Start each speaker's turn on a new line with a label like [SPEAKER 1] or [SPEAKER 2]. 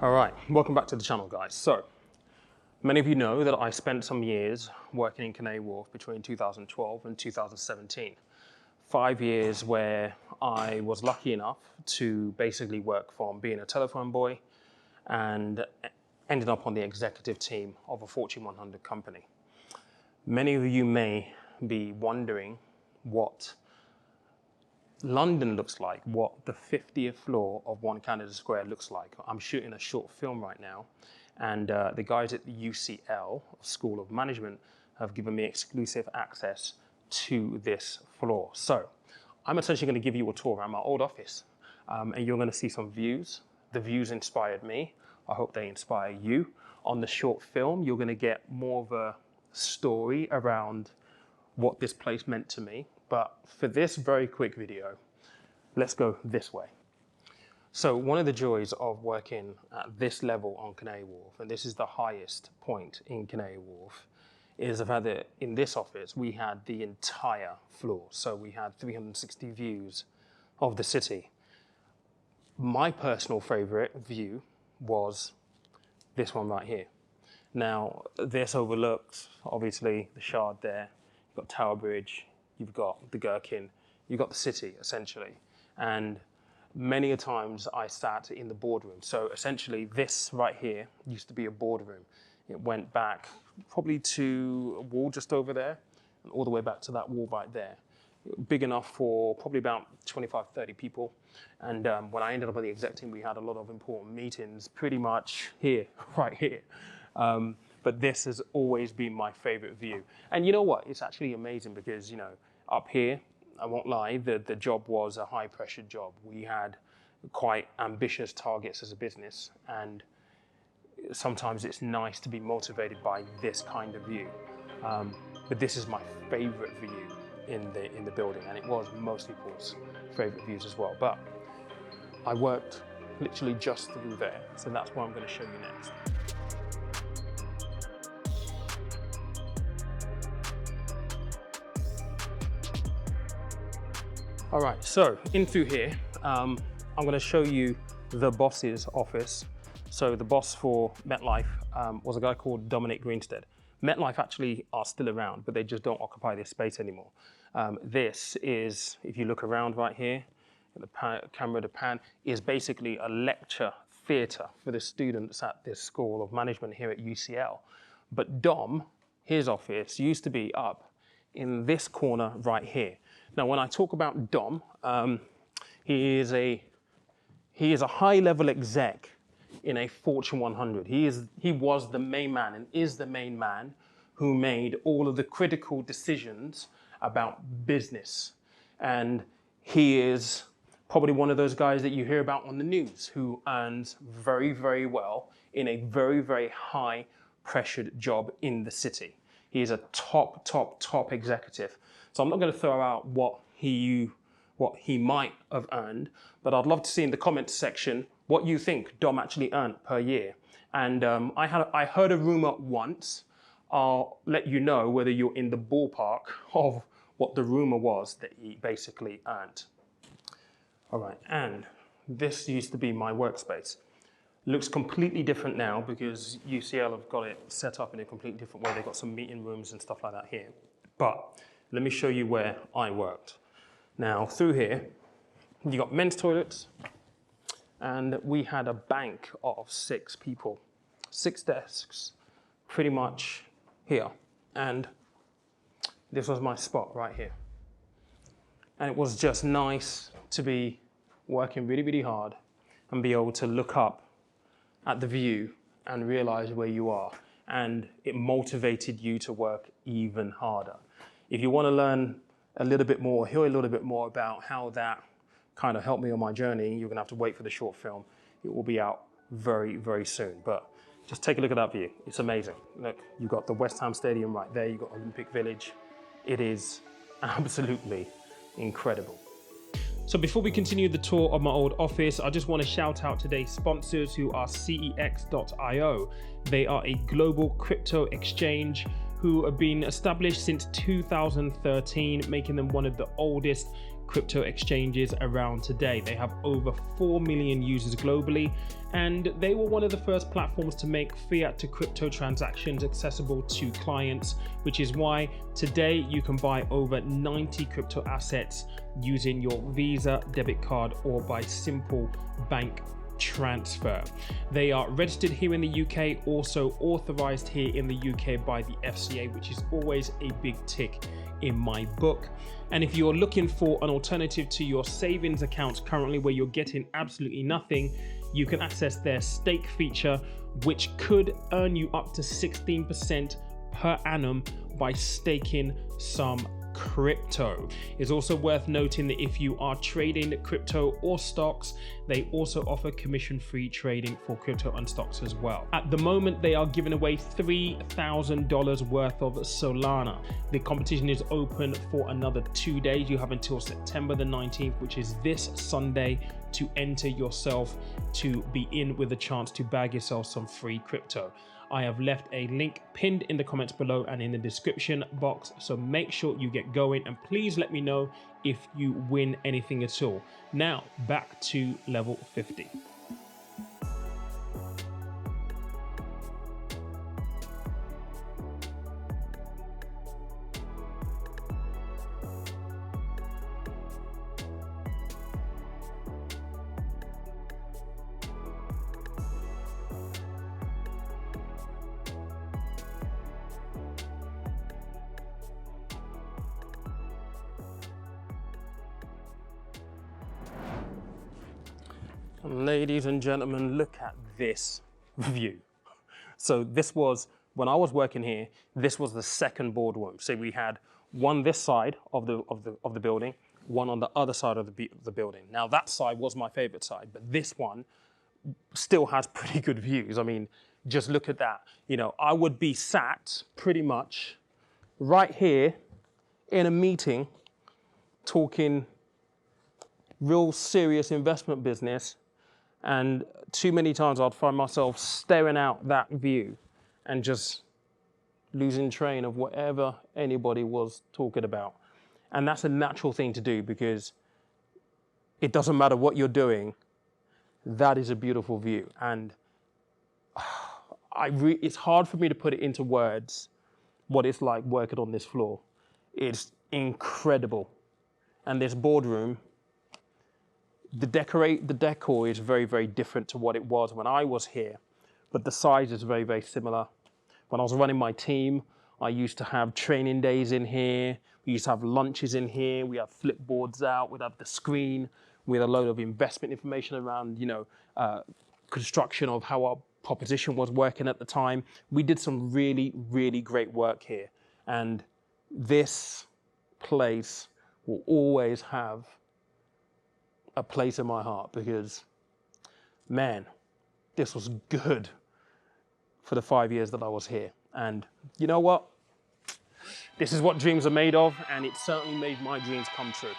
[SPEAKER 1] All right, welcome back to the channel, guys. So, many of you know that I spent some years working in Canary Wharf between 2012 and 2017. 5 years where I was lucky enough to basically work from being a telephone boy and ended up on the executive team of a Fortune 100 company. Many of you may be wondering what London looks like, what the 50th floor of One Canada Square looks like. I'm shooting a short film right now, and the guys at the UCL, School of Management, have given me exclusive access to this floor. So I'm essentially going to give you a tour around my old office, and you're going to see some views. The views inspired me. I hope they inspire you. On the short film, you're going to get more of a story around what this place meant to me. But for this very quick video, let's go this way. So one of the joys of working at this level on Canary Wharf, and this is the highest point in Canary Wharf, is the fact that in this office, we had the entire floor. So we had 360 views of the city. My personal favorite view was this one right here. Now, this overlooks, obviously, the Shard there. You've got Tower Bridge, you've got the Gherkin, you've got the city, essentially. And many a times I sat in the boardroom. So essentially, this right here used to be a boardroom. It went back probably to a wall just over there, and all the way back to that wall right there. Big enough for probably about 25, 30 people. And when I ended up on the exec team, we had a lot of important meetings pretty much here, right here. But this has always been my favorite view. And you know what? It's actually amazing because, you know, up here, I won't lie, the job was a high pressure job. We had quite ambitious targets as a business, and sometimes it's nice to be motivated by this kind of view. But this is my favorite view in the building, and it was mostly Paul's favorite views as well. But I worked literally just through there, so that's what I'm going to show you next. All right, so in through here, I'm going to show you the boss's office. So the boss for MetLife was a guy called Dominic Greenstead. MetLife actually are still around, but they just don't occupy this space anymore. This is, if you look around right here, the camera to pan, is basically a lecture theatre for the students at this School of Management here at UCL. But Dom, his office, used to be up in this corner right here. Now, when I talk about Dom, he is a high-level exec in a Fortune 100. He was the main man and is the main man who made all of the critical decisions about business. And he is probably one of those guys that you hear about on the news who earns very, very well in a very, very high-pressured job in the city. He is a top executive. So I'm not going to throw out what he might have earned, but I'd love to see in the comments section what you think Dom actually earned per year. And I heard a rumor once. I'll let you know whether you're in the ballpark of what the rumor was that he basically earned. All right, and this used to be my workspace. Looks completely different now because UCL have got it set up in a completely different way. They've got some meeting rooms and stuff like that here. But let me show you where I worked. Now, through here, you got men's toilets, and we had a bank of 6 people, 6 desks, pretty much here. And this was my spot right here. And it was just nice to be working really, really hard and be able to look up at the view and realize where you are. And it motivated you to work even harder. If you want to learn a little bit more, hear a little bit more about how that kind of helped me on my journey, you're going to have to wait for the short film. It will be out very, very soon. But just take a look at that view. It's amazing. Look, you've got the West Ham Stadium right there. You've got Olympic Village. It is absolutely incredible. So before we continue the tour of my old office, I just want to shout out today's sponsors, who are CEX.io. They are a global crypto exchange who have been established since 2013, making them one of the oldest crypto exchanges around today. They have over 4 million users globally, and they were one of the first platforms to make fiat to crypto transactions accessible to clients, which is why today you can buy over 90 crypto assets using your Visa debit card or by simple bank transfer. They are registered here in the UK, also authorized here in the UK by the FCA, which is always a big tick in my book. And if you're looking for an alternative to your savings accounts currently where you're getting absolutely nothing, you can access their stake feature, which could earn you up to 16% per annum by staking some crypto. It's also worth noting that if you are trading crypto or stocks, they also offer commission-free trading for crypto and stocks as well. At the moment, they are giving away $3,000 worth of Solana. The competition is open for another 2 days. You have until September the 19th, which is this Sunday, to enter yourself to be in with a chance to bag yourself some free crypto. I have left a link pinned in the comments below and in the description box, so make sure you get going and please let me know if you win anything at all. Now back to level 50. Ladies and gentlemen, look at this view. So this was, when I was working here, this was the second boardroom. So we had one this side of the building, one on the other side of the building. Now that side was my favorite side, but this one still has pretty good views. I mean, just look at that. You know, I would be sat pretty much right here in a meeting talking real serious investment business, and too many times I'd find myself staring out that view and just losing train of whatever anybody was talking about. And that's a natural thing to do because it doesn't matter what you're doing, that is a beautiful view. And it's hard for me to put it into words what it's like working on this floor. It's incredible. And this boardroom, the decor is very, very different to what it was when I was here, but the size is very, very similar. When I was running my team, I used to have training days in here. We used to have lunches in here. We have flip boards out. We'd have the screen with a load of investment information around, you know, construction of how our proposition was working at the time. We did some really, really great work here. And this place will always have a place in my heart because, man, this was good for the 5 years that I was here. And you know what? This is what dreams are made of, and it certainly made my dreams come true.